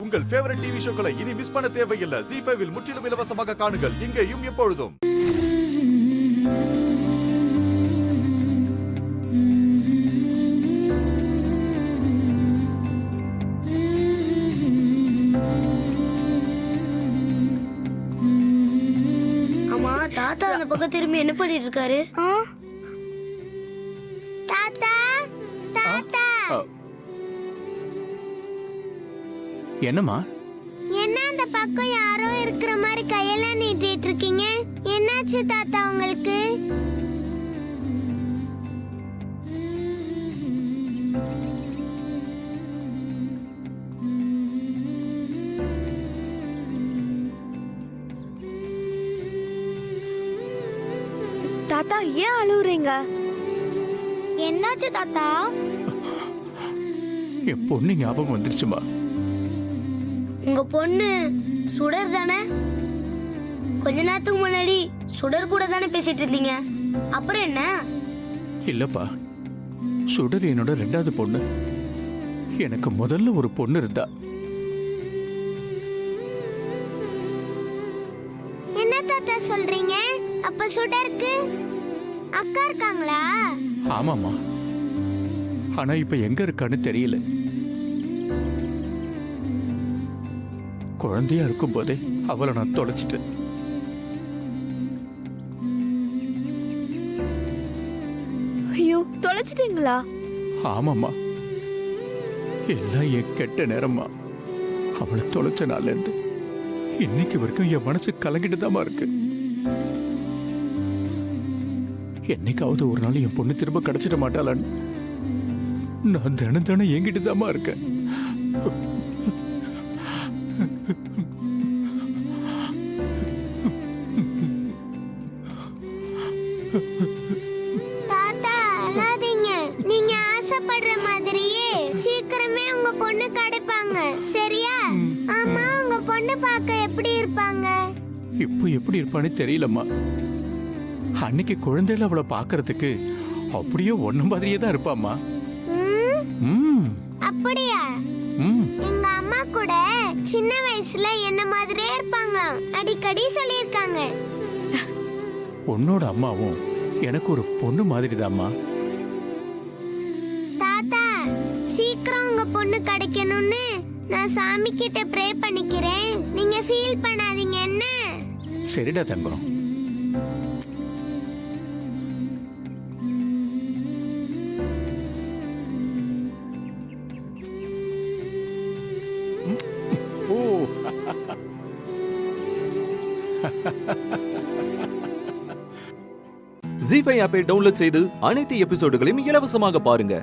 உங்கள் favourite TV ஷோக்களை இனி miss பண்ண தேவையில்லை. ZEE5 இல் முற்றிலும் இலவசமாக காணுங்கள், இங்கேயும் எப்பொழுதும். அம்மா, தாத்தா அந்த பக்கம் திரும்பி என்ன பண்ணிட்டு இருக்காரு? தாத்தா, தாத்தா. என்னம்மா? என்ன அந்த பக்கம் யாரோ இருக்கிற மாதிரி கையெல்லாம் நீட்டிட்டு இருக்கீங்க? என்னாச்சு தாத்தா உங்களுக்கு? தாத்தா ஏன் அழுவுறீங்க? என்னாச்சு தாத்தா? என் பொண்ணு ஞாபகம் வந்துருச்சுமா. உங்க பொண்ணு சுடர் தானே? கொஞ்ச நேரத்துக்கு முன்னாடி சுடர் கூட தானே பேசிட்டு இருந்தீங்க, அப்புறம் என்ன? இல்லப்பா, சுடர் என்னோட 2வது பொண்ணு. எனக்கு முதல்ல ஒரு பொண்ணு இருந்தா. என்ன தாத்தா சொல்றீங்க? அப்ப சுடருக்கு அக்கா இருக்காங்களா? ஆமாமா, ஆனா இப்ப எங்க இருக்கான்னு தெரியல. குழந்தையா இருக்கும் போதே அவளை நான் தொலைச்சிட்டேன். ஐயோ, தொலைச்சிட்டீங்களா? ஆமாம்மா, எல்லாம் என் கெட்ட நேரம்மா. அவளை தொலைச்ச நாள்ல இருந்து இன்னைக்கு வரைக்கும் என் மனசு கலங்கிட்டுதாம்மா இருக்கு. என்னைக்காவது ஒரு நாள் என் பொண்ணு திரும்ப கிடைச்சிட மாட்டாளான்னு நான் தினம் தினம் ஏங்கிட்டுதாம்மா இருக்கேன். தாத்தா அழாதீங்க. நீங்க ஆசைப்படுற மாதிரியே சீக்கிரமே உங்க பொண்ணு கிடைப்பாங்க, சரியா? ஆமா, உங்க பொண்ணு பார்க்க எப்படி இருப்பாங்க? இப்போ எப்படி இருப்பான்னு தெரியலம்மா. அன்னைக்கு குழந்தையில அவளை பாக்குறதுக்கு அப்படியே ஒன்ன மாதிரியே தான் இருப்பாம்மா. அப்படியா? எங்க அம்மா கூட சின்ன வயசுல என்ன மாதிரியே இருப்பாங்க, அடிக்கடி சொல்லியிருக்காங்க. உன்னோட அம்மாவும் எனக்கு ஒரு பொண்ணு மாதிரிதாம்மா. தாத்தா, சீக்கிரம் உங்க பொண்ணு கிடைக்கணும்னு நான் சாமி கிட்ட ப்ரே பண்ணிக்கிறேன். நீங்க ஃபீல் பண்ணாதீங்க என்ன? சரிடா தங்கம். ஓ ZEE5 ஆப்பை டவுன்லோட் செய்து அனைத்து எபிசோடுகளையும் இலவசமாக பாருங்க.